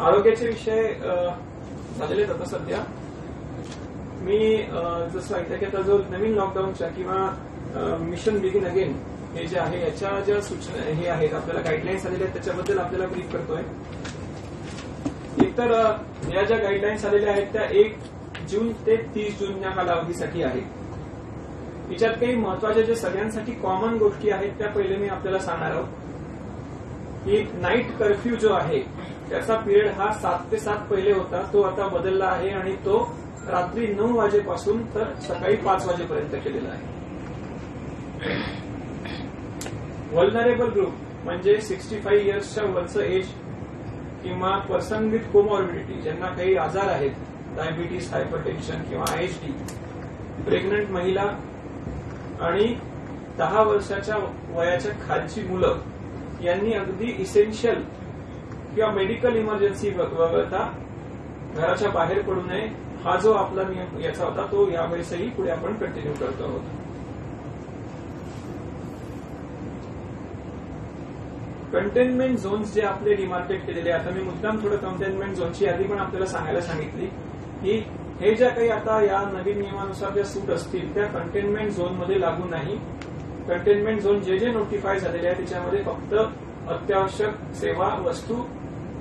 आरोग्याचे विषय झालेले आता सध्या मी जसं ऐकलं की आता जो नवीन लॉकडाऊनच्या किंवा मिशन बिगिन अगेन हे जे आहे याच्या ज्या सूचना हे आहेत आपल्याला गाईडलाईन्स आलेल्या आहेत त्याच्याबद्दल आपल्याला ब्रीफ करतोय. एकतर या ज्या गाईडलाईन्स आलेल्या आहेत त्या 1 जून ते 30 जून या कालावधीसाठी आहेत. याच्यात काही महत्वाच्या जे सगळ्यांसाठी कॉमन गोष्टी आहेत त्या पहिले मी आपल्याला सांगणार आहोत की नाईट कर्फ्यू जो आहे त्याचा पिरियड हा 7 ते 7 पहिले होता, तो आता बदलला आहे आणि तो रात्री 9 वाजेपासून तर सकाळी 5 वाजेपर्यंत केलेला आहे. व्हल्नरेबल ग्रुप म्हणजे 65 इयर्सच्या वरचं एज किंवा पर्सन विथ कोमॉर्बिडिटी ज्यांना काही आजार आहेत, डायबिटीस, हायपरटेन्शन किंवा आयएचडी, प्रेग्नंट महिला आणि 10 वर्षाच्या वयाच्या खालची मुलं यांनी अगदी इसेन्शियल किंवा मेडिकल इमर्जन्सी वगळता घराच्या बाहेर पडू नये हा जो आपला नियम याचा होता तो यावेळेसही पुढे आपण कंटिन्यू करतो आहोत. कंटेनमेंट झोन्स जे आपले डिमार्केट केलेले आता मी मुद्दाम थोडं कंटेनमेंट झोनची यादी पण आपल्याला सांगायला सांगितली की हे ज्या काही आता या नवीन नियमानुसार ज्या सूट असतील त्या कंटेनमेंट झोनमध्ये लागू नाही. कंटेनमेंट झोन जे नोटिफाय झालेले आहे त्याच्यामध्ये फक्त अत्यावश्यक सेवा, वस्तू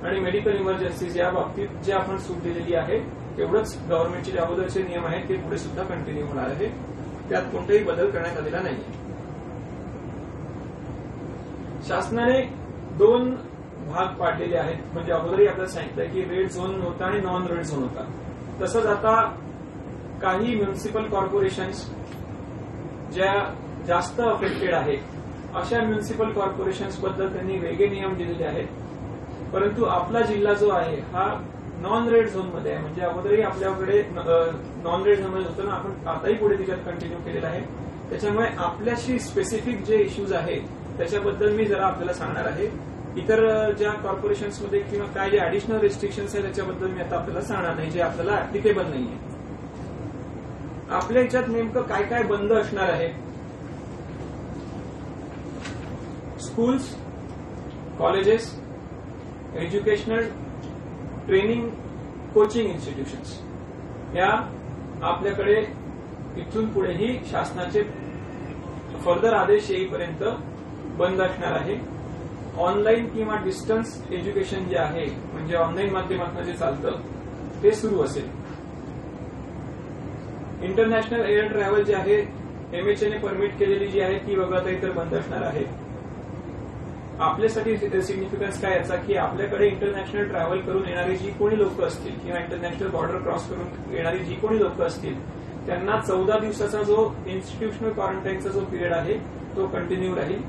आणि मेडिकल इमर्जन्सीज या बाबतीत जे आपण सूट दिलेली आहे तेवढंच गव्हर्नमेंटचे जे अगोदरचे नियम आहेत ते पुढे सुद्धा कंटिन्यू होणार आहे. त्यात कोणताही बदल करण्यात आलेला नाही. शासनाने 2 भाग पाडलेले आहेत. म्हणजे अगोदरही आपल्याला सांगितलं की रेड झोन होता आणि नॉन रेड झोन होता. तसंच आता काही म्युनिसिपल कॉर्पोरेशन्स ज्या जास्त अफेक्टेड आहेत अशा म्युनिसिपल कॉर्पोरेशन्स बद्दल त्यांनी वेगळे नियम दिलेले आहेत. परंतु आपला जिल्हा जो आहे हा नॉन रेड झोन मध्ये आहे. म्हणजे अगोदरही आपल्याकडे नॉन रेड झोन मध्ये होतं ना, आपण आताही पुढे त्याच्यात कंटिन्यू केलेलं आहे. त्याच्यामुळे आपल्याशी स्पेसिफिक जे इश्यूज आहेत त्याच्याबद्दल मी जरा आपल्याला सांगणार आहे. इतर ज्या कॉर्पोरेशन्समध्ये किंवा काय जे ऍडिशनल रेस्ट्रिक्शन्स आहेत त्याच्याबद्दल मी आता आपल्याला सांगणार नाही जे आपल्याला ऍप्लिकेबल नाहीये. आपल्या याच्यात नेमकं काय काय बंद असणार आहे. Schools, colleges, educational, training, coaching institutions या आपल्याकडे इथून पुढेही शासनाचे फर्दर आदेश येईपर्यंत बंद असणार आहे. ऑनलाईन किंवा डिस्टन्स एज्युकेशन जे आहे म्हणजे ऑनलाईन माध्यमातून जे चालतं ते सुरू असेल. इंटरनॅशनल एअर ट्रॅव्हल जे आहे एमएचएने परमिट केलेली जी आहे ती वगळता इतर बंद असणार आहे. आपल्यासाठी सिग्निफिकन्स काय याचा की आपल्याकडे इंटरनॅशनल ट्रॅव्हल करून येणारी जी कोणी लोक असतील किंवा इंटरनॅशनल बॉर्डर क्रॉस करून येणारी जी कोणी लोक असतील त्यांना 14 दिवसाचा जो इन्स्टिट्यूशनल क्वारंटाईनचा जो पिरियड आहे तो कंटिन्यू राहील.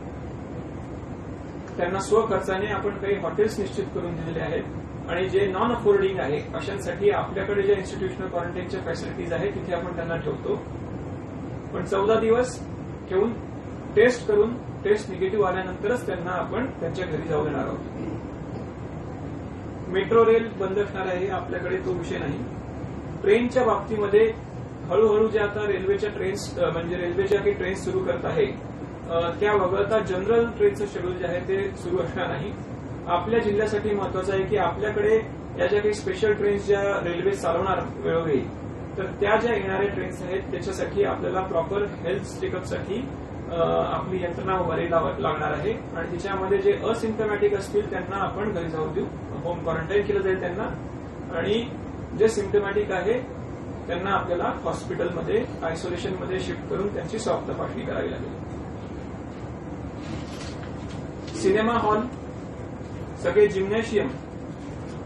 त्यांना स्वखर्चाने आपण काही हॉटेल्स निश्चित करून दिलेले आहेत आणि जे नॉन अफोर्डिंग आहे अशांसाठी आपल्याकडे ज्या इन्स्टिट्यूशनल क्वारंटाईनच्या फॅसिलिटीज आहेत तिथे आपण त्यांना ठेवतो. पण 14 दिवस ठेवून टेस्ट करून टेस्ट निगेटिव्ह आल्यानंतरच त्यांना आपण त्यांच्या घरी जाऊ देणार आहोत. मेट्रो रेल बंद असणार आहे आपल्याकडे तो विषय नाही. ट्रेनच्या बाबतीमध्ये हळूहळू ज्या आता रेल्वेच्या ट्रेन्स म्हणजे रेल्वेच्या काही ट्रेन्स सुरू करत आहे त्या वगळता जनरल ट्रेनचं शेड्यूल जे आहे ते सुरू असणार नाही. आपल्या जिल्ह्यासाठी महत्वाचं आहे की आपल्याकडे या ज्या काही स्पेशल ट्रेन्स ज्या रेल्वे चालवणार वेळोवेळी तर त्या ज्या येणाऱ्या ट्रेन्स आहेत त्याच्यासाठी आपल्याला प्रॉपर हेल्थ चेकअपसाठी आपली यंत्रणा उभारी लागणार आहे आणि त्याच्यामध्ये जे असिम्टमॅटिक असतील त्यांना आपण घरी जाऊ देऊ, होम क्वारंटाईन केलं जाईल त्यांना आणि जे सिम्टमॅटिक आहे त्यांना आपल्याला हॉस्पिटलमध्ये आयसोलेशनमध्ये शिफ्ट करून त्यांची स्वाब तपासणी करावी लागेल. सिनेमा हॉल, सगळे gymnasium,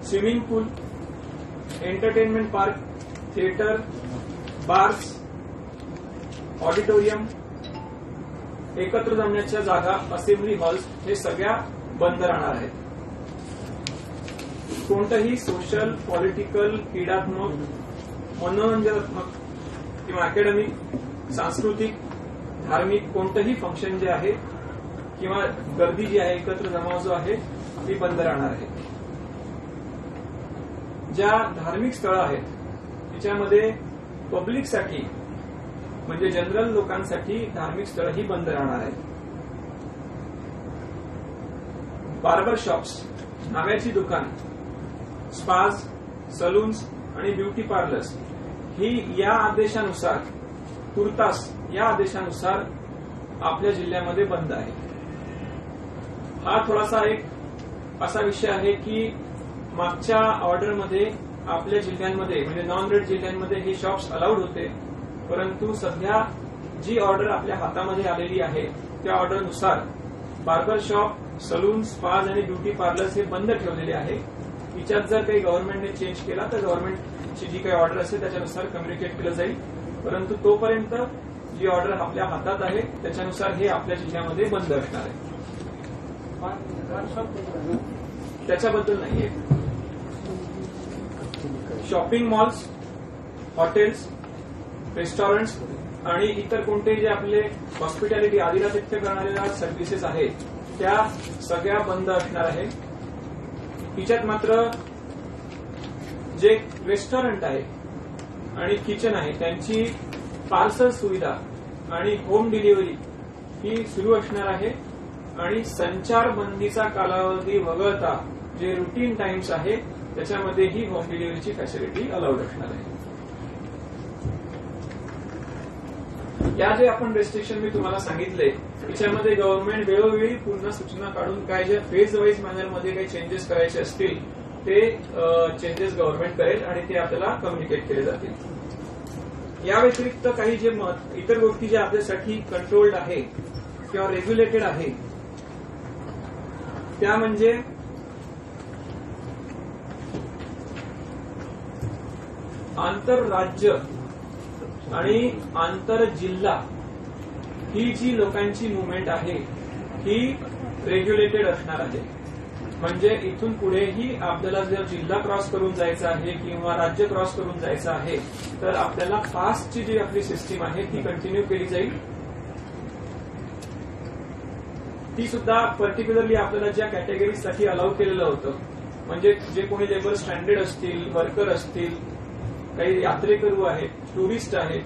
swimming pool, entertainment park, theatre, bars, auditorium, एकत्र जमण्याच्या जागा, असेंब्ली हॉल्स हे सगळ्या बंद राहणार आहेत. कोणतंही सोशल, पॉलिटिकल, क्रीडात्मक, मनोरंजनात्मक किंवा अकॅडमिक, सांस्कृतिक, धार्मिक कोणतंही फंक्शन जे आहे किंवा गर्दी जी आहे एकत्र जमाव जो आहे ती बंद राहणार आहे. ज्या धार्मिक स्थळं आहेत त्याच्यामध्ये पब्लिकसाठी म्हणजे जनरल लोकांसाठी धार्मिक स्थळं ही बंद राहणार आहेत. बार्बर शॉप्स, नाव्याची दुकान, स्पाज, सलून्स आणि ब्युटी पार्लर्स ही या आदेशानुसार तुर्तास या आदेशानुसार आपल्या जिल्ह्यामध्ये बंद आहे. हा थोडासा एक असा विषय आहे की मागच्या ऑर्डरमध्ये आपल्या जिल्ह्यांमध्ये म्हणजे नॉन रेड जिल्ह्यांमध्ये हे शॉप्स अलाउड होते, परंतु सध्या जी ऑर्डर आपल्या हातामध्ये आलेली आहे त्या ऑर्डरनुसार बार्बर शॉप, सलून, स्पाज आणि ब्युटी पार्लर्स हे बंद ठेवलेले आहे. तिच्यात जर काही गव्हर्नमेंटने चेंज केला तर गव्हर्नमेंटची जी काही ऑर्डर असेल त्याच्यानुसार कम्युनिकेट केलं जाईल, परंतु तोपर्यंत जी ऑर्डर आपल्या हातात आहे त्याच्यानुसार हे आपल्या जिल्ह्यामध्ये बंद असणार आहे. त्याच्याबद्दल नाहीये. शॉपिंग मॉल्स, हॉटेल्स, रेस्टॉरंट्स आणि इतर कोणतेही जे आपले हॉस्पिटॅलिटी आदिरातिथ्य करणाऱ्या सर्व्हिसेस आहेत त्या सगळ्या बंद असणार आहे. तिच्यात मात्र जे रेस्टॉरंट आहे आणि किचन आहे त्यांची पार्सल सुविधा आणि होम डिलिव्हरी ही सुरू असणार आहे आणि संचारबंदीचा कालावधी वगळता जे रुटीन टाइम्स आहे त्याच्यामध्ये ही होम डिलिव्हरीची फॅसिलिटी अलाउड असणार आहे. या जे आपण रेस्ट्रिक्शन मी तुम्हाला सांगितले त्याच्यामध्ये गव्हर्नमेंट वेळोवेळी पूर्ण सूचना काढून काय जे फेज वाईज मॅनरमध्ये काही चेंजेस करायचे असतील ते चेंजेस गव्हर्नमेंट करेल आणि ते आपल्याला कम्युनिकेट केले जातील. या व्यतिरिक्त काही जे इतर गोष्टी ज्या आपल्यासाठी कंट्रोल्ड आहे किंवा रेग्युलेटेड आहे त्या म्हणजे आंतरराज्य आणि आंतरजिल्हा ही जी लोकांची मुवमेंट आहे ही रेग्युलेटेड असणार आहे. म्हणजे इथून पुढेही आपल्याला जर जिल्हा क्रॉस करून जायचं आहे किंवा राज्य क्रॉस करून जायचं आहे तर आपल्याला पासची जी आपली सिस्टीम आहे ती कंटिन्यू केली जाईल. ती सुद्धा पर्टिक्युलरली आपल्याला ज्या कॅटेगरीजसाठी अलाउ केलेलं होतं म्हणजे जे कोणी लेबर स्टँडर्ड असतील, वर्कर असतील, काही यात्रेकरू आहेत, टुरिस्ट आहेत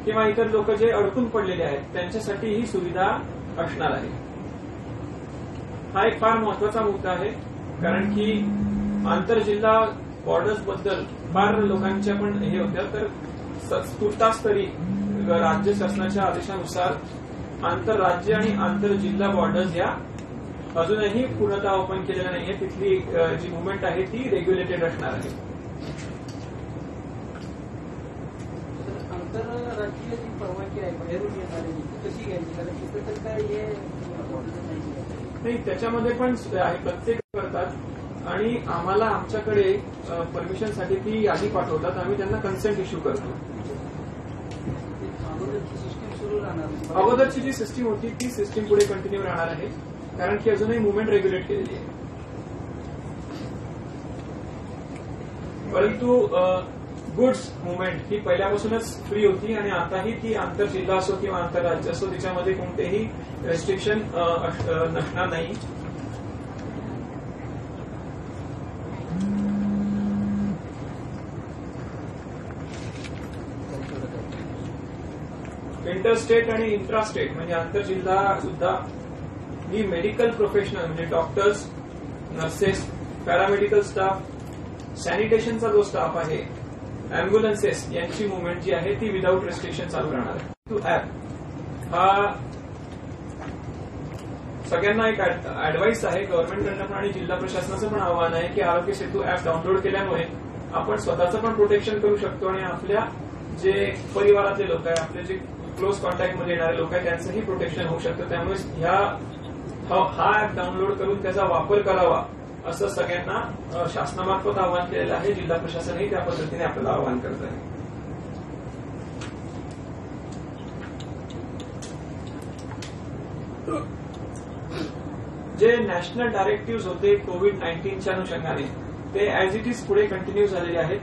किंवा इतर लोक जे अडकून पडलेले आहेत त्यांच्यासाठी ही सुविधा असणार आहे. हा एक फार महत्वाचा मुद्दा आहे कारण की आंतरजिल्हा बॉर्डर्स बद्दल फार लोकांच्या पण हे होत्या. तर तुर्तास तरी राज्य शासनाच्या आदेशानुसार आंतरराज्य आणि आंतरजिल्हा बॉर्डर्स या अजूनही पूर्णतः ओपन केलेल्या नाहीये. तिथली जी मुवमेंट आहे ती रेग्युलेटेड असणार आहे. आंतरराज्यीय जी परवानगी आहे बाहेरून येणारी कशी घ्यायची कारण तिथे तर काय हे नाही त्याच्यामध्ये पण आहे प्रत्येक करतात आणि आम्हाला आमच्याकडे परमिशनसाठी ती यादी पाठवतात. आम्ही त्यांना कन्सेंट इश्यू करतो. अगोदरची जी सिस्टीम होती ती सिस्टीम पुढे कंटिन्यू राहणार आहे कारण की अजूनही मुवमेंट रेग्युलेट केलेली आहे. परंतु गुड्स मुवमेंट ही पहिल्यापासूनच फ्री होती आणि आताही ती आंतरजिल्हा असो किंवा आंतरराज्य असो त्याच्यामध्ये कोणतेही रेस्ट्रिक्शन नसणार नाही. इंटरस्टेट आणि इंट्रास्टेट म्हणजे आंतरजिल्हा सुद्धा ही मेडिकल प्रोफेशनल म्हणजे डॉक्टर्स, नर्सेस, पॅरामेडिकल स्टाफ, सॅनिटेशनचा जो स्टाफ आहे, अँब्युलन्सेस यांची मुवमेंट जी आहे ती विदाऊट रेस्ट्रिक्शन चालू राहणार आहे. टू ऍप हा सगळ्यांना एक ऍडवाइस आहे गव्हर्नमेंटकडनं पण आणि जिल्हा प्रशासनाचं पण आव्हान आहे की आरोग्य सेतू ऍप डाउनलोड केल्यामुळे आपण स्वतःचं पण प्रोटेक्शन करू शकतो आणि आपल्या जे परिवारातले लोक आहेत, आपले जे क्लोज कॉन्टॅक्टमध्ये येणारे लोक आहेत त्यांचंही प्रोटेक्शन होऊ शकतं. त्यामुळे हा ऍप डाउनलोड करून त्याचा वापर करावा असं सगळ्यांना शासनामार्फत आवाहन केलेलं आहे. जिल्हा प्रशासनही त्या पद्धतीने आपल्याला आवाहन करत आहे. जे नॅशनल डायरेक्टिव्ह होते कोविड-19च्या अनुषंगाने ते ऍज इट इज पुढे कंटिन्यू झालेले आहेत.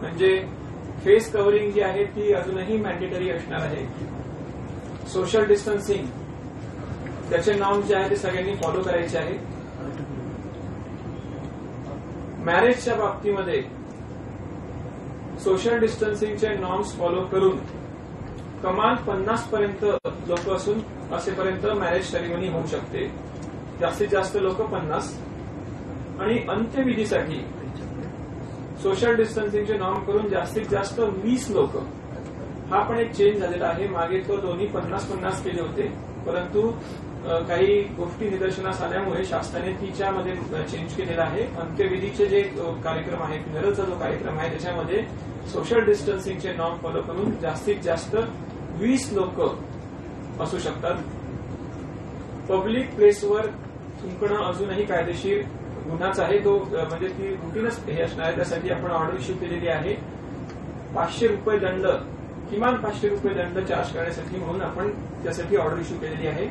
म्हणजे फेस कव्हरिंग जी आहे ती अजूनही मॅन्डेटरी असणार आहे. सोशल डिस्टन्सिंग त्याचे नॉर्म्स जे आहे ते सगळ्यांनी फॉलो करायचे आहे. मॅरेजच्या बाबतीमध्ये सोशल डिस्टन्सिंगचे नॉर्म्स फॉलो करून कमाल 50 पर्यंत लोक असेपर्यंत मॅरेज सेरेमनी होऊ शकते. जास्तीत जास्त लोक 50. आणि अंत्यविधीसाठी सोशल डिस्टन्सिंगचे नॉर्म करून जास्तीत जास्त 20 लोक, हा पण एक चेंज झालेला आहे. मागे तो दोन्ही 50-50 केले होते, परंतु काही गोष्टी निदर्शनास आल्यामुळे शासनाने तिच्यामध्ये चेंज केलेला आहे. अंत्यविधीचे जे कार्यक्रम आहे, फ्युनरलचा जो कार्यक्रम आहे, त्याच्यामध्ये सोशल डिस्टन्सिंगचे नॉर्म फॉलो करून जास्तीत जास्त 20 लोक असू शकतात. पब्लिक प्लेसवर थुंकणं अजूनही कायदेशीर गुन्हाच आहे. तो म्हणजे ती रुटीनच हे असणार आहे. त्यासाठी आपण ऑर्डर इश्यू केलेली आहे. 500 रुपये दंड, किमान 500 रुपये दंड चार्ज करण्यासाठी म्हणून आपण त्यासाठी ऑर्डर इश्यू केलेली आहे.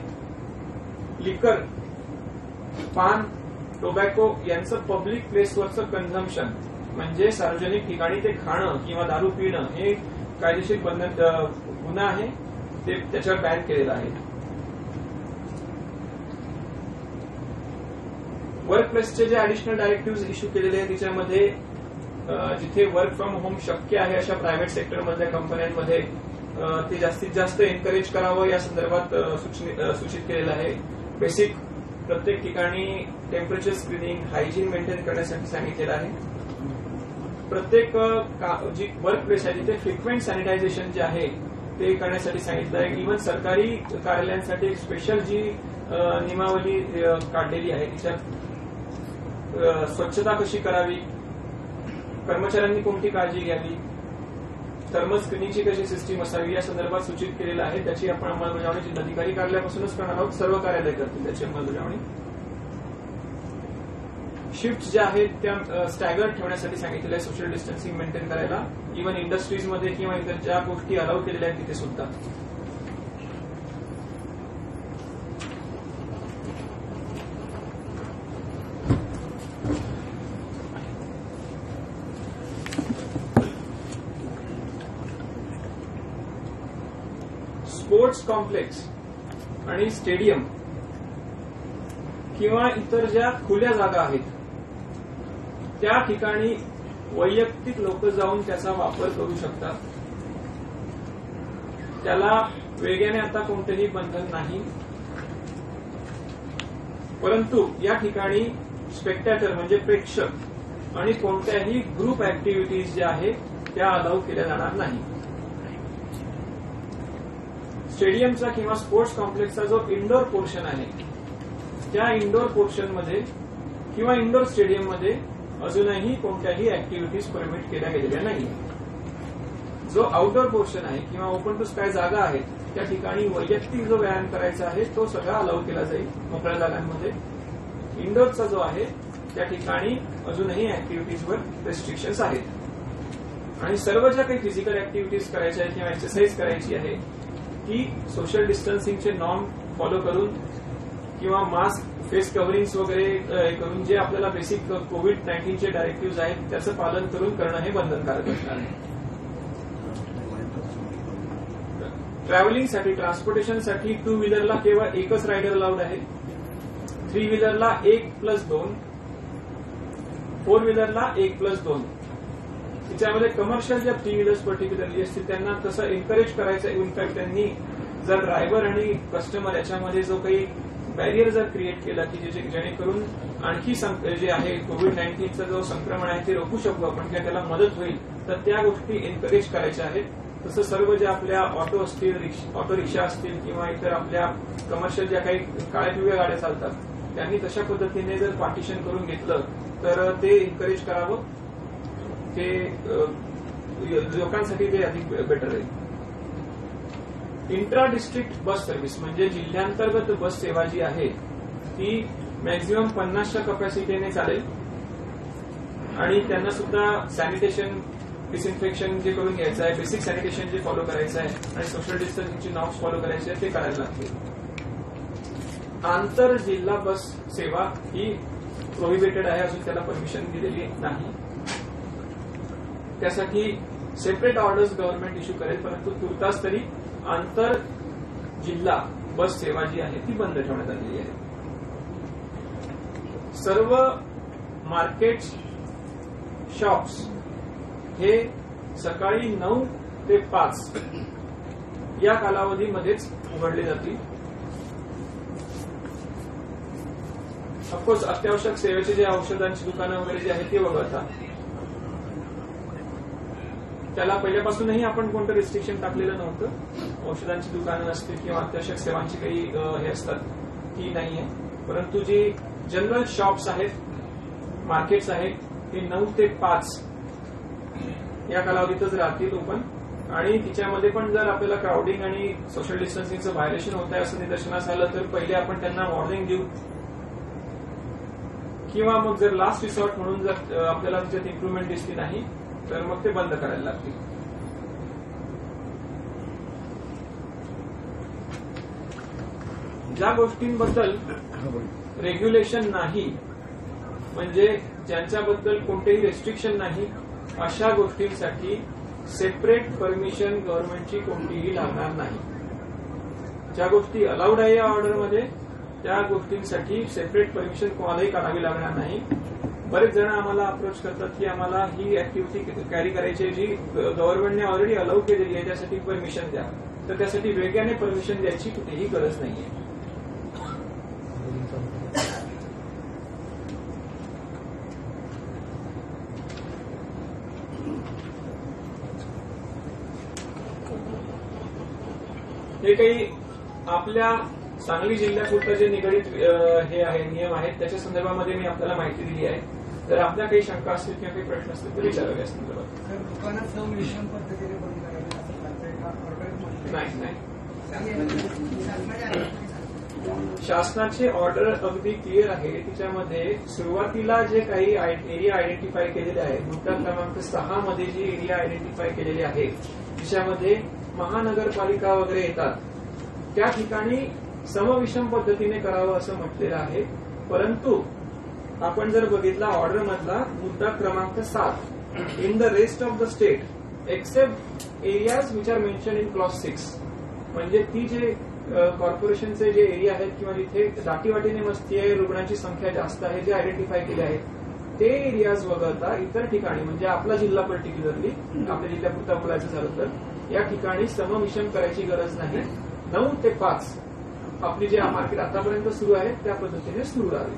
लिकर, पान, टोबॅको यांचं पब्लिक प्लेसवरचं कन्झम्पशन म्हणजे सार्वजनिक ठिकाणी ते खाणं किंवा दारू पिणं हे कायदेशीर गुन्हा आहे. ते त्याच्यावर बॅन केलेलं आहे. वर्क प्लेसचे जे ऍडिशनल डायरेक्टिव्ह इश्यू केलेले आहेत त्याच्यामध्ये जिथे वर्क फ्रॉम होम शक्य आहे अशा प्रायव्हेट सेक्टरमधल्या कंपन्यांमध्ये ते जास्तीत जास्त एनकरेज करावं या संदर्भात सूचित केलेलं आहे. बेसिक प्रत्येक ठिकाणी टेम्परेचर स्क्रीनिंग, हायजीन मेंटेन करण्यासाठी सांगितलेलं आहे. प्रत्येक जी वर्क प्लेस आहे तिथे फ्रिक्वेंट सॅनिटायझेशन जे आहे ते करण्यासाठी सांगितलं आहे. इव्हन सरकारी कार्यालयांसाठी स्पेशल जी नियमावली काढलेली आहे तिच्यात स्वच्छता कशी करावी, कर्मचाऱ्यांनी कोणती काळजी घ्यावी, थर्मल स्क्रीनिंगची कशी सिस्टीम असावी या संदर्भात सूचित केलेलं आहे. त्याची आपण अंमलबजावणी जिल्हाधिकारी कार्यालयापासूनच करणार आहोत. सर्व कार्यालय करतील त्याची अंमलबजावणी. शिफ्ट ज्या आहेत त्या स्टॅगर ठेवण्यासाठी सांगितलेलं आहे सोशल डिस्टन्सिंग मेंटेन करायला. इव्हन इंडस्ट्रीजमध्ये किंवा इतर ज्या गोष्टी अलाउ केलेल्या आहेत तिथे सुद्धा. स्पोर्ट्स कॉम्प्लेक्स आणि स्टेडियम किंवा इतर ज्या खुल्या जागा आहेत त्या ठिकाणी वैयक्तिक लोक जाऊन त्याचा वापर करू शकतात. त्याला वेगळ्याने आता कोणतेही बंधन नाही. परंतु या ठिकाणी स्पेक्टॅटर म्हणजे प्रेक्षक आणि कोणत्याही ग्रुप ऍक्टिव्हिटीज ज्या आहेत त्या अलाउ केल्या जाणार नाही. स्टेडियमचा किंवा स्पोर्ट्स कॉम्प्लेक्सचा जो इंडोर पोर्शन आहे त्या इंडोर पोर्शनमध्ये किंवा इंडोर स्टेडियममध्ये अजूनही कोणत्याही ऍक्टिव्हिटीज परमिट केल्या गेलेल्या नाही. जो आउटडोर पोर्शन आहे किंवा ओपन टू स्काय जागा आहेत त्या ठिकाणी वैयक्तिक जो व्यायाम करायचा आहे तो सगळा अलाउ केला जाईल मोकळ्या जागांमध्ये. इंडोरचा जो आहे त्या ठिकाणी अजूनही ऍक्टिव्हिटीजवर रेस्ट्रिक्शन्स आहेत. आणि सर्व ज्या काही फिजिकल ऍक्टिव्हिटीज करायच्या आहेत किंवा एक्सरसाइज करायची आहे ती सोशल डिस्टन्सिंगचे नॉर्म फॉलो करून किंवा मास्क, फेस कव्हरिंग्स वगैरे करून जे आपल्याला बेसिक कोविड-19चे डायरेक्टिव्ह आहेत त्याचं पालन करून करणं हे बंधनकारक असणार आहे. ट्रॅव्हलिंगसाठी, ट्रान्सपोर्टेशनसाठी 2 व्हीलरला केवळ एकच रायडर अलाउड आहे. 3 व्हीलरला 1+2, 4 व्हीलरला 1+2. त्याच्यामध्ये कमर्शियल ज्या 3 व्हीलर्स पर्टिक्युलरली असतील त्यांना तसं एनकरेज करायचं. इनफॅक्ट त्यांनी जर ड्रायव्हर आणि कस्टमर याच्यामध्ये जो काही बॅरियर जर क्रिएट केला की जेणेकरून आणखी जे आहे कोविड-19चं जो संक्रमण आहे ते रोखू शकू आपण किंवा त्याला मदत होईल तर त्या गोष्टी एनकरेज करायच्या आहेत. तसं सर्व ज्या आपल्या ऑटो असतील, ऑटो रिक्षा असतील किंवा इतर आपल्या कमर्शियल ज्या काही काळ्या पिवळ्या गाड्या चालतात त्यांनी तशा पद्धतीने जर पार्टिशन करून घेतलं तर ते एनकरेज करावं. ते लोकांसाठी ते अधिक बेटर आहे. इंट्रा डिस्ट्रिक्ट बस सर्व्हिस म्हणजे जिल्ह्यांतर्गत बस सेवा जी आहे ती मॅक्झिमम 50च्या कपॅसिटीने चालेल आणि त्यांना सुद्धा सॅनिटेशन, डिसइन्फेक्शन जे करून घ्यायचं आहे, बेसिक सॅनिटेशन जे फॉलो करायचं आहे आणि सोशल डिस्टन्सिंगचे नॉर्म्स फॉलो करायचे आहेत ते करायला लागतील. आंतर जिल्हा बस सेवा ही प्रोहिबिटेड आहे, अजून त्याला परमिशन दिलेली नाही. त्यासाठी सेपरेट ऑर्डर्स गव्हर्नमेंट इश्यू करेल, परंतु तुर्तास तरी आंतर जिल्हा बस सेवा जी आहे ती बंद ठेवण्यात आलेली आहे. सर्व मार्केट्स, शॉप्स हे सकाळी 9 ते 5 या कालावधीमध्येच उघडले जातील. ऑफकोर्स अत्यावश्यक सेवेचे जे औषधांची दुकानं वगैरे जे आहेत ते वगळता त्याला पहिल्यापासूनही आपण कोणतं रिस्ट्रिक्शन टाकलेलं नव्हतं. औषधांची दुकानं असतील किंवा अत्यावश्यक सेवांची काही हे असतात ती नाहीये. परंतु जी जनरल शॉप्स आहेत, मार्केट्स आहेत, ते 9 ते 5 या कालावधीतच राहतील ओपन. आणि तिच्यामध्ये पण जर आपल्याला क्राउडिंग आणि सोशल डिस्टन्सिंगचं व्हायलेशन होत आहे असं निदर्शनास आलं तर पहिले आपण त्यांना वॉर्निंग देऊ, किंवा मग जर लास्ट रिसॉर्ट म्हणून जर आपल्याला त्याच्यात इम्प्रुव्हमेंट दिसली नाही तर मग ते बंद करायला लागतील. ज्या गोष्टींबद्दल रेग्युलेशन नाही, म्हणजे ज्यांच्याबद्दल कोणतेही रेस्ट्रिक्शन नाही, अशा गोष्टींसाठी सेपरेट परमिशन गव्हर्नमेंटची कोणतीही लागणार नाही. ज्या गोष्टी अलाउड आहे या ऑर्डरमध्ये त्या गोष्टींसाठी सेपरेट परमिशन कोणालाही काढावी लागणार नाही. बरेच जण आम्हाला अप्रोच करतात की आम्हाला ही ऍक्टिव्हिटी कॅरी करायची जी गव्हर्नमेंटने ऑलरेडी अलाउ केलेली आहे त्यासाठी परमिशन द्या, तर त्यासाठी वेगळ्याने परमिशन द्यायची कुठेही गरज नाहीये. हे काही आपल्या सांगली जिल्ह्यापुरतं जे निगडीत हे आहे नियम आहेत त्याच्या संदर्भामध्ये मी आपल्याला माहिती दिली आहे. जर आपल्या काही शंका असतील किंवा काही प्रश्न असतील तर विचारावे या संदर्भात. नाही, शासनाची ऑर्डर अगदी क्लिअर आहे. तिच्यामध्ये सुरुवातीला जे काही एरिया आयडेंटिफाय केलेले आहे, मुद्दा क्रमांक 6 मध्ये जी एरिया आयडेंटिफाय केलेली आहे तिच्यामध्ये महानगरपालिका वगैरे येतात, त्या ठिकाणी समविषम पद्धतीने करावं असं म्हटलेलं आहे. परंतु आपण जर बघितला ऑर्डर मधला मुद्दा क्रमांक 7, in the rest of the state except areas which are mention in clause 6, म्हणजे ती जे कॉर्पोरेशनचे जे एरिया आहेत किंवा जिथे दाटीवाटीने वस्ती आहे, रुग्णांची संख्या जास्त आहे, जे आयडेंटिफाय केले आहेत ते एरियाज वगळता इतर ठिकाणी, म्हणजे आपला जिल्हा पर्टिक्युलरली आपल्या जिल्ह्यापुरता बोलायचं झालं तर या ठिकाणी समविषम करायची गरज नाही. 9 ते 5 आपली जे मार्केट आतापर्यंत सुरू आहे त्या पद्धतीने सुरू राहावी.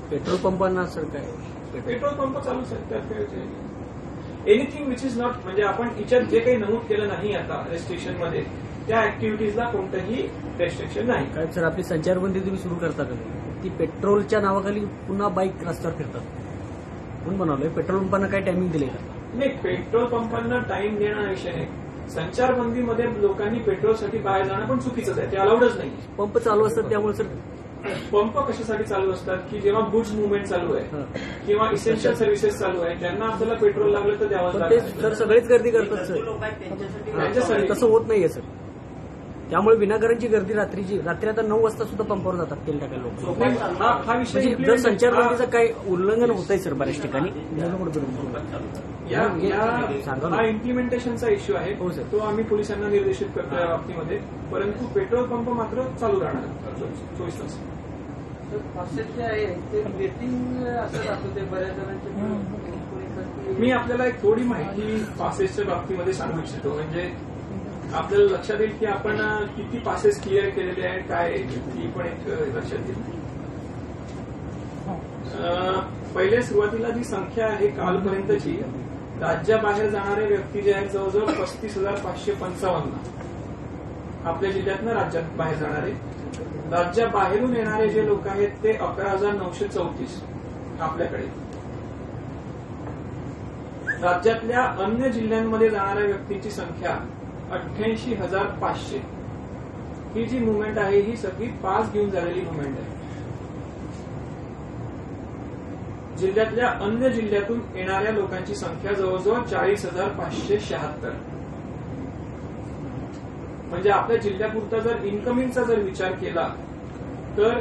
पेट्रोल पंपांना सर काय पेट्रोल पंप चालूच आहे, त्यात एनिथिंग विच इज नॉट, म्हणजे आपण याच्यात जे काही नमूद केलं नाही आता रेस्ट्रिक्शन मध्ये त्या ऍक्टिव्हिटीजला कोणतंही रेस्ट्रिक्शन नाही. काय सर आपली संचारबंदी तुम्ही सुरू करता का ती पेट्रोलच्या नावाखाली पुन्हा बाईक रस्त्यावर फिरतात म्हणून बनवलंय? पेट्रोल पंपांना काय टायमिंग दिले का? नाही, पेट्रोल पंपांना टाइम देणं विषय नाही. संचारबंदीमध्ये लोकांनी पेट्रोलसाठी बाहेर जाणं पण चुकीचंच आहे, ते अलाउडच नाही. पंप चालू असतात त्यामुळे सर पंप कशासाठी चालू असतात की जेव्हा गुड्स मुवमेंट चालू आहे किंवा इसेन्शियल सर्व्हिसेस चालू आहे त्यांना आपल्याला पेट्रोल लागलं तर द्यावं लागतं. सर सगळेच गर्दी करतात सर, तसं होत नाहीये सर. त्यामुळे विनाकारणची गर्दी रात्री आता 9 वाजता सुद्धा पंपावर जातात तेल टाकायला लोक. हा विषय म्हणजे जर संचारबंदीचं काही उल्लंघन होत आहे सर बऱ्याच ठिकाणी, हा इम्प्लिमेंटेशनचा इश्यू आहे. हो सर, तो आम्ही पोलिसांना निर्देशित करतो या बाबतीमध्ये. परंतु पेट्रोल पंप मात्र चालू राहणार 24 तास. फास्टॅग जे आहे ते वेटिंग असं दाखवते बऱ्याच जणांचे. मी आपल्याला एक थोडी माहिती पासेसच्या बाबतीमध्ये सांगू इच्छितो, म्हणजे आपल्याला लक्षात येईल की आपण किती पासेस क्लिअर केलेले आहेत, काय ती पण एक लक्षात येईल. पहिले सुरुवातीला जी संख्या आहे कालपर्यंतची राज्याबाहेर जाणारे व्यक्ती जे आहेत जवळजवळ 35,555 आपल्या जिल्ह्यातनं राज्यात बाहेर जाणारे. राज्याबाहेरून येणारे जे लोक आहेत ते 11,934 आपल्याकडे. राज्यातल्या अन्य जिल्ह्यांमध्ये जाणाऱ्या व्यक्तींची संख्या 88,500. ही जी मुवमेंट आहे ही सगळी पास घेऊन झालेली मुवमेंट आहे. जिल्ह्यातल्या अन्य जिल्ह्यातून येणाऱ्या लोकांची संख्या जवळजवळ 40,576. म्हणजे आपल्या जिल्ह्यापुरता जर इन्कमिंगचा जर विचार केला तर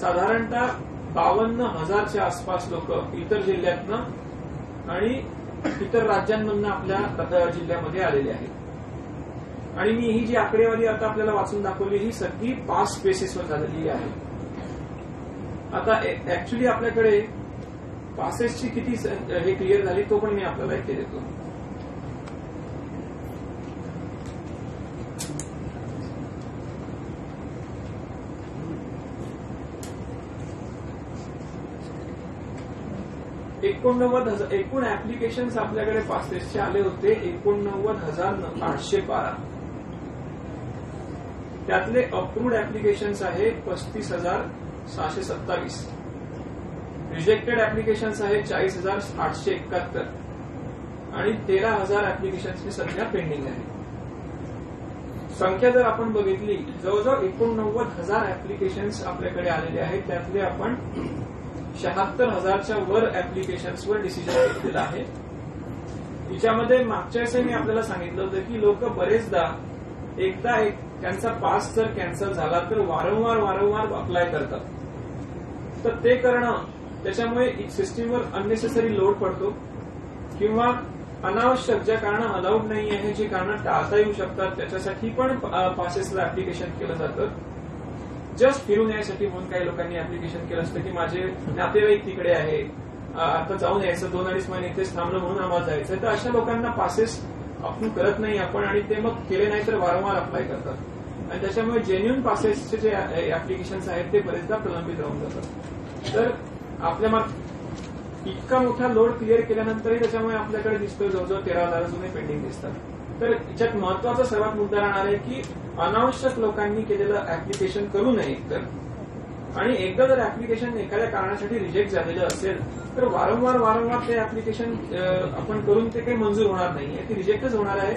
साधारणतः 52,000च्या आसपास लोक इतर जिल्ह्यातनं आणि इतर राज्यांमधनं आपल्या जिल्ह्यामध्ये आलेले आहेत. आणि मी ही जी आकडेवारी आता आपल्याला वाचून दाखवली ही सगळी पास बेसिसवर झालेली आहे. आता ऍक्च्युली आपल्याकडे पासेसची किती हे क्लिअर झाली तो पण मी आपल्याला इथे देतो. एकूण ऍप्लिकेशन्स आपल्याकडे पासेसचे आले होते 89,812. त्यातले अप्रूव्ड ऍप्लिकेशन्स आहे 35,627. रिजेक्टेड ऍप्लिकेशन्स आहे 40,871 आणि 13,000 ऍप्लिकेशन्सची सध्या पेंडिंग आहे. संख्या जर आपण बघितली, जवळजवळ 89,000 ऍप्लिकेशन्स आपल्याकडे आलेले आहेत. त्यातले आपण 76,000च्या वर ऍप्लिकेशन्सवर डिसिजन घेतलेला आहे. तिच्यामध्ये मागच्या वेळेस मी आपल्याला सांगितलं होतं की लोक बरेचदा एकदा त्यांचा पास जर कॅन्सल झाला तर वारंवार अप्लाय करतात. तर ते करणं, त्याच्यामुळे सिस्टीमवर अननेसेसरी लोड पडतो किंवा अनावश्यक ज्या कारणं अलाउड नाही आहे, जी कारणं टाळता येऊ शकतात, त्याच्यासाठी पण पासेसला ऍप्लिकेशन केलं जातं. जस्ट फिरून यायसाठी म्हणून काही लोकांनी ऍप्लिकेशन केलं असतं की माझे नातेवाईक तिकडे आहे, आता जाऊन यायचं, 2-2.5 महिने इथेच थांबलं म्हणून आम्हाला जायचं. तर अशा लोकांना पासेस अप्रूव्ह करत नाही आपण आणि ते मग केले नाही तर वारंवार अप्लाय करतात आणि त्याच्यामुळे जेन्युन पासेसचे जे ऍप्लिकेशन्स आहेत ते बरेचदा प्रलंबित राहून जातात. तर आपल्या इतका मोठा लोड क्लिअर केल्यानंतरही त्याच्यामुळे आपल्याकडे दिसतोय जवळजवळ 13,000 जुने पेंडिंग दिसतात. तर याच्यात महत्वाचा सर्वात मुद्दा राहणार आहे की अनावश्यक लोकांनी केलेलं ऍप्लिकेशन करू नये. आणि एकदा जर ऍप्लिकेशन एखाद्या कारणासाठी रिजेक्ट झालेलं असेल तर वारंवार ते ऍप्लिकेशन आपण करून ते काही मंजूर होणार नाहीये, ती रिजेक्टच होणार आहे.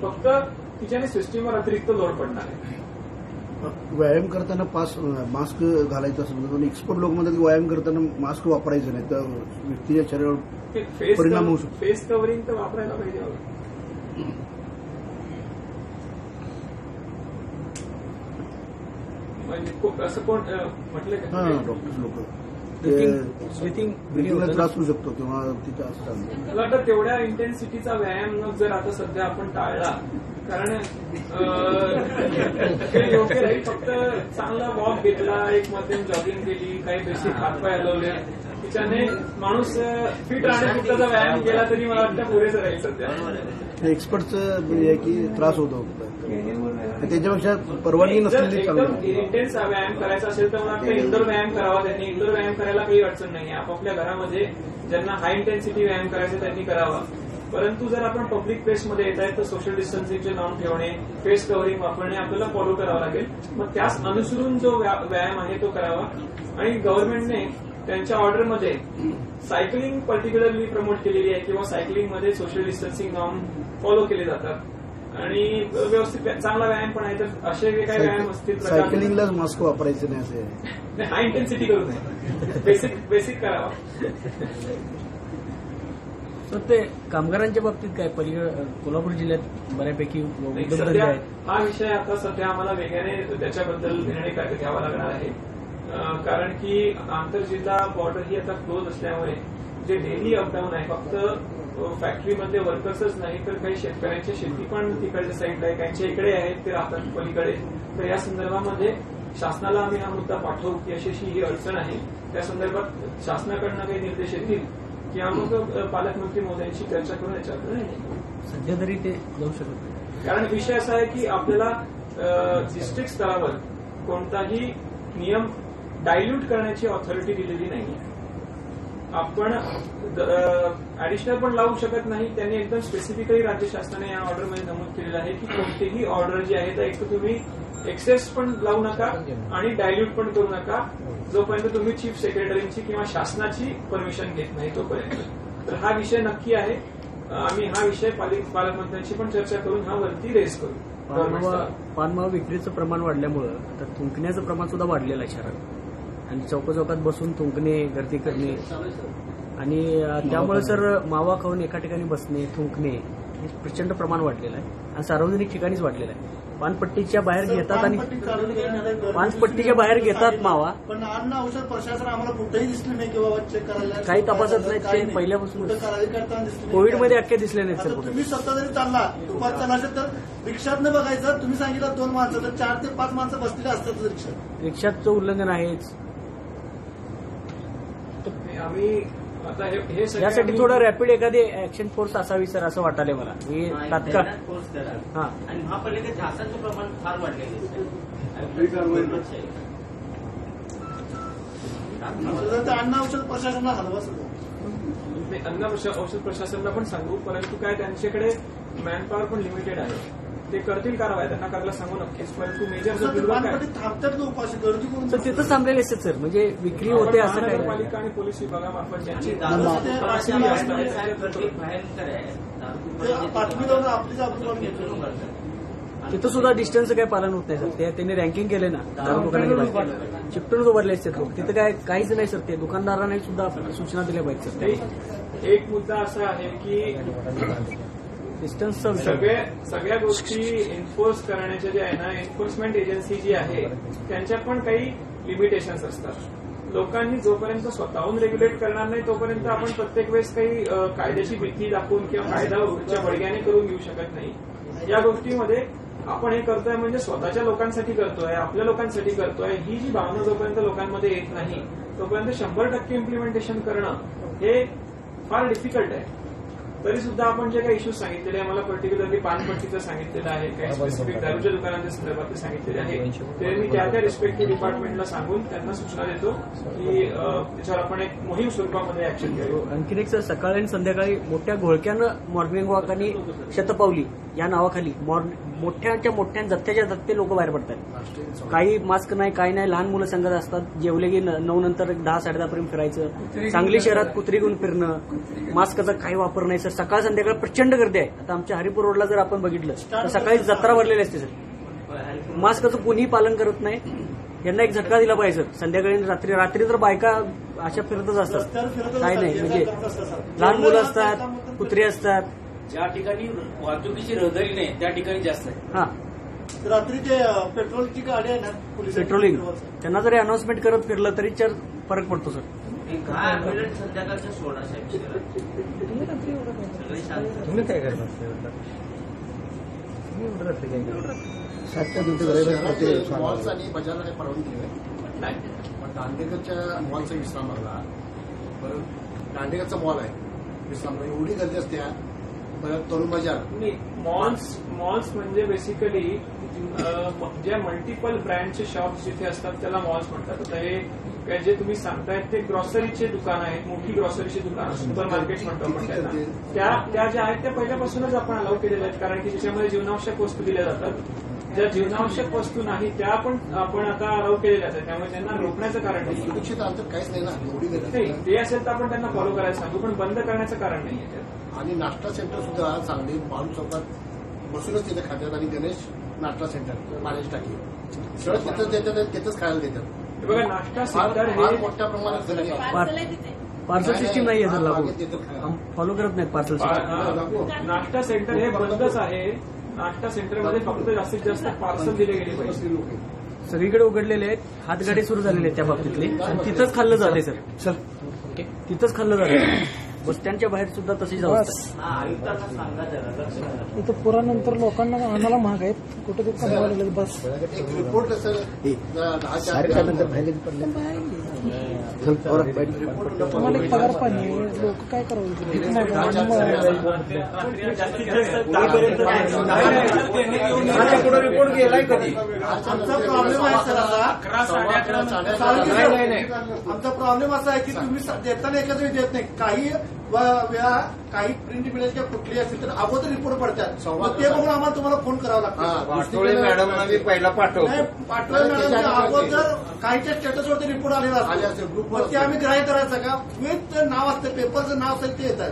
फक्त तिच्याने सिस्टीमवर अतिरिक्त लोड पडणार आहे. व्यायाम करताना मास्क घालायचं असं एक्सपर्ट लोक म्हणतात की व्यायाम करताना मास्क वापरायचं नाही तर व्यक्तीच्या शरीरावर परिणाम होऊ शकतो. फेस कव्हरिंग तर वापरायला पाहिजे. म्हणजे असं कोण म्हटलं का डॉक्टर्स लोक ब्रिथिंगला त्रास होऊ शकतो किंवा तिथं असं मला वाटतं तेवढ्या इंटेन्सिटीचा व्यायाम जर आता सध्या आपण टाळला, कारण योग्य राहील. फक्त चांगला वॉक घेतला, एक मध्यम जॉगिंग केली, काही बेसिक हातपाय हलवले, तिच्याने माणूस फिट राहण्यापुरता व्यायाम केला तरी मला वाटतं पुरेसं राहील. सध्या एक्सपर्टचं आहे की त्रास होतो, त्याच्यापेक्षा परवानगी नसलेली एकदम इंटेन्स व्यायाम करायचा असेल तर मला वाटतं इंडोर व्यायाम करावा. त्यांनी इंडोर व्यायाम करायला काही अडचण नाही. आपापल्या घरामध्ये ज्यांना हाय इंटेन्सिटी व्यायाम करायचा त्यांनी करावा. परंतु जर आपण पब्लिक प्लेसमध्ये येत आहे तर सोशल डिस्टन्सिंगचे नॉर्म ठेवणे, फेस कव्हरिंग वापरणे आपल्याला फॉलो करावं लागेल. मग त्यास अनुसरून जो व्यायाम आहे तो करावा. आणि गव्हर्नमेंटने त्यांच्या ऑर्डरमध्ये सायकलिंग पर्टिक्युलरली प्रमोट केलेली आहे किंवा सायकलिंगमध्ये सोशल डिस्टन्सिंग नॉर्म फॉलो केले जातात आणि व्यवस्थित चांगला व्यायाम पण आहे. तर असे जे काही व्यायाम असतील सायकलिंगलाच मास्क वापरायचे नाही असे हाय इंटेन्सिटी करू नये, बेसिक करावा. तर ते कामगारांच्या बाबतीत काय कोल्हापूर जिल्ह्यात बऱ्यापैकी सध्या हा विषय आता सध्या आम्हाला वेगळ्याने त्याच्याबद्दल निर्णय घ्यावा लागणार आहे. कारण की आंतरजिल्हा बॉर्डर ही आता क्लोज असल्यामुळे जे डेली अपडाऊन आहे फक्त फॅक्टरीमधले वर्कर्सच नाही तर काही शेतकऱ्यांची शेती पण तिकडच्या साईडला आहे, काहींच्या इकडे आहेत, ते राहतात पलीकडे. तर या संदर्भामध्ये शासनाला आम्ही हा मुद्दा पाठवू की अशी ही अडचण आहे. त्या संदर्भात शासनाकडनं काही निर्देश येतील किंवा मग पालकमंत्री मोदयांशी चर्चा करून याच्याकडे सध्या तरी ते जाऊ शकत नाही. कारण विषय असा आहे की आपल्याला डिस्ट्रिक्ट स्तरावर कोणताही नियम डायल्यूट करण्याची ऑथॉरिटी दिलेली नाही. आपण ऍडिशनल पण लावू शकत नाही. त्यांनी एकदम स्पेसिफिकली राज्य शासनाने या ऑर्डरमध्ये नमूद केलेलं आहे की कोणतीही ऑर्डर जी आहे तर एक तर तुम्ही एक्सेस पण लावू नका आणि डायल्यूट पण करू नका जोपर्यंत तुम्ही चीफ सेक्रेटरींची किंवा शासनाची परमिशन घेत नाही तोपर्यंत. तर हा विषय नक्की आहे. आम्ही हा विषय पालकमंत्र्यांशी पण चर्चा करून हा वरती रेस करू. पानमावा विक्रीचं प्रमाण वाढल्यामुळं आता थुंकण्याचं प्रमाण सुद्धा वाढलेलं आहे शहरात आणि चौकाचौकात बसून थुंकणे, गर्दी करणे आणि त्यामुळे सर मावा खाऊन एका ठिकाणी बसणे, थुंकणे हे प्रचंड प्रमाण वाढलेलं आहे आणि सार्वजनिक ठिकाणीच वाढलेलं आहे. पानपट्टीच्या बाहेर घेतात आणि पानपट्टीच्या बाहेर घेतात मावा, पण अन्न औषध प्रशासन आम्हाला कुठेही दिसले नाही किंवा चेक करायला काही तपासत नाहीत. ते पहिल्यापासून कोविडमध्ये अख्खे दिसले नाहीत सर. तुम्ही स्वतः जरी चालला दुपार चालला असेल तर रिक्षातनं बघायचं. तुम्ही सांगितलं 2 माणसं तर 4 ते 5 माणसं बसलेली असतात रिक्षाचं उल्लंघन आहेच. आम्ही आता हे यासाठी थोडं रॅपिड एखादी ऍक्शन फोर्स असावी सर असं वाटायला मला. मी तात्काळ हा आणि महापालिकेत ढासाचं प्रमाण फार वाढलेलं अन्न औषध प्रशासनाला हलवा सगळं. अन्न औषध प्रशासनाला पण सांगू, परंतु काय त्यांच्याकडे मॅनपॉवर पण लिमिटेड आहे. ते करतील कारवाई, त्यांना करायला सांगू नक्कीच, परंतु मेजर जर दुर्गा काय थांबतात लोक उपाशी गर्दी करून तर तिथंच थांबलेले असतात सर, म्हणजे विक्री होते असं काय नाही. महानगरपालिका आणि पोलीस विभागामार्फत ज्यांची बातमी लावून आपलीच आपण घेतलं. तिथं सुद्धा डिस्टन्स काही पालन होत नाही सर. त्यांनी रँकिंग केले ना दारू दुकानाची बाहेर चिपटूनच उभारले असतात लोक. तिथं काय काहीच नाही सर. ते दुकानदारांनी सुद्धा सूचना दिल्या पाहिजे सर. एक मुद्दा असा आहे की डिस्टन्सचा सगळ्या गोष्टी एन्फोर्स करण्याच्या ज्या आहे ना, एन्फोर्समेंट एजन्सी जी आहे त्यांच्यात पण काही लिमिटेशन्स असतात. लोकांनी जोपर्यंत स्वतःहून रेग्युलेट करणार नाही तोपर्यंत आपण प्रत्येक वेळेस काही कायद्याची भीती दाखवून किंवा कायदा उलटच्या बडग्याने करून घेऊ शकत नाही. या गोष्टीमध्ये आपण हे करतोय म्हणजे स्वतःच्या लोकांसाठी करतोय, आपल्या लोकांसाठी करतोय, ही जी भावना जोपर्यंत लोकांमध्ये येत नाही तोपर्यंत 100% इम्प्लिमेंटेशन करणं हे फार डिफिकल्ट आहे. तरी सुद्धा आपण जे काही इश्यूज सांगितलेले आहे, मला पर्टिक्युलरली पानपट्टीचं सांगितलेलं आहे, काही स्पेसिफिक दारूच्या दुकानांच्या संदर्भात सांगितलेले आहे, ते मी त्या रिस्पेक्टिव्ह डिपार्टमेंटला सांगून त्यांना सूचना देतो की त्याच्यावर आपण एक मोहीम स्वरूपामध्ये ऍक्शन घेऊ. आणखीन एक सर, सकाळी आणि संध्याकाळी मोठ्या घोळक्यानं मॉर्निंग वॉक आणि शतपावली या नावाखाली मोठ्याच्या मोठ्या जथ्याच्या जथ्थे लोक बाहेर पडतात. काही मास्क नाही, काही नाही, लहान मुलं संगत असतात. जेवले की 9 नंतर 10-10:30 पर्यंत फिरायचं. सांगली शहरात कुत्री घेऊन फिरणं, मास्कचा काही वापर नाही सर. सकाळ संध्याकाळ प्रचंड गर्दी आहे. आता आमच्या हरिपूर रोडला जर आपण बघितलं तर सकाळी जत्रा भरलेली असते सर. मास्कचं कोणीही पालन करत नाही. यांना एक झटका दिला पाहिजे सर. संध्याकाळी रात्री तर बायका अशा फिरतच असतात. काही नाही, म्हणजे लहान मुलं असतात, कुत्री असतात. ज्या ठिकाणी वाहतुकीची रहदारी नाही त्या ठिकाणी जास्त आहे. हा, रात्री ते पेट्रोलची गाडी आहे ना पोलीस पेट्रोलिंग, त्यांना जरी अनाउन्समेंट करत फिरलं तरी फरक पडतो सर. संध्याकाळच्या सोडा साहेब तुम्ही काय करता? मॉल्स आणि बजारला काही परवानगी दिली नाही. पण दांडेकरच्या मॉलचा विश्रामबागला, परत दांडेकरचा मॉल आहे विश्रामबाग, एवढी गर्दी असते. परत तरुण बाजार, मॉल्स म्हणजे बेसिकली ज्या मल्टिपल ब्रँडचे शॉप्स जिथे असतात त्याला मॉल्स म्हणतात. आता हे जे तुम्ही सांगतायत ते ग्रॉसरीचे दुकान आहेत, मोठी ग्रॉसरीची दुकान, सुपर मार्केट म्हणतो आपण त्यांना. त्या ज्या आहेत त्या पहिल्यापासूनच आपण अलाउ केलेल्या आहेत, कारण की ज्याच्यामध्ये जीवनावश्यक वस्तू दिल्या जातात. ज्या जीवनावश्यक वस्तू नाही त्या आपण आता अलाउ केलेल्या आहेत, त्यामुळे त्यांना रोखण्याचं कारण नाही. सुरक्षित अंतर काहीच नाही ना, एवढी गर्दी नाही. ते असेल तर आपण त्यांना फॉलो करायला सांगू, पण बंद करण्याचं कारण नाही आहे. आणि नाश्ता सेंटर सुद्धा सांगली मालू चौकात बसूनच तिथे खातात. आणि गणेश नाश्ता सेंटर, पाण्याची टाकी, सगळं तिथंच देतात, तिथंच खायला देतात. बघा, नाश्ता सेंटर फार हे मोठ्या प्रमाणात झालेली आहे. पार्सल सिस्टीम नाही आहे सर लागू, फॉलो करत नाहीत पार्सल सिस्टीम. नाश्ता सेंटर हे बंदच आहे. नाश्ता सेंटरमध्ये फक्त जास्तीत जास्त पार्सल दिले गेले पाहिजे. सगळीकडे उघडलेले आहेत, हातगाडी सुरू झालेले आहेत त्या बाबतीतले, आणि तिथंच खाल्लं जाते सर. तिथंच खाल्लं जातं. बस स्टँडच्या बाहेर सुद्धा तशीच अवस्था. आयुक्तांना सांगा जरा. इथं पुरानंतर लोकांना आम्हाला महाग आहेत, कुठे कुठे कमवायला लागले बस. एक रिपोर्ट असं 10 नंतर तुम्हाला एक पगार पाणी लोक काय करावं. रिपोर्ट गेलाय कधी. आमचा प्रॉब्लेम आहे सर आमचा प्रॉब्लेम असा आहे की तुम्ही देताना एकत्र देत नाही. काही काही प्रिंट मिळेल किंवा कुठली असेल तर अगोदर रिपोर्ट पडतात. ते बघून आम्हाला तुम्हाला फोन करावा लागतो. पहिला पाठवलं मॅडम अगोदर काहीच्या स्टेटसवरती रिपोर्ट आलेला असतो. ते आम्ही ग्राह्य करायचं का विथ नाव असतं, पेपरचं नाव असेल ते येतात.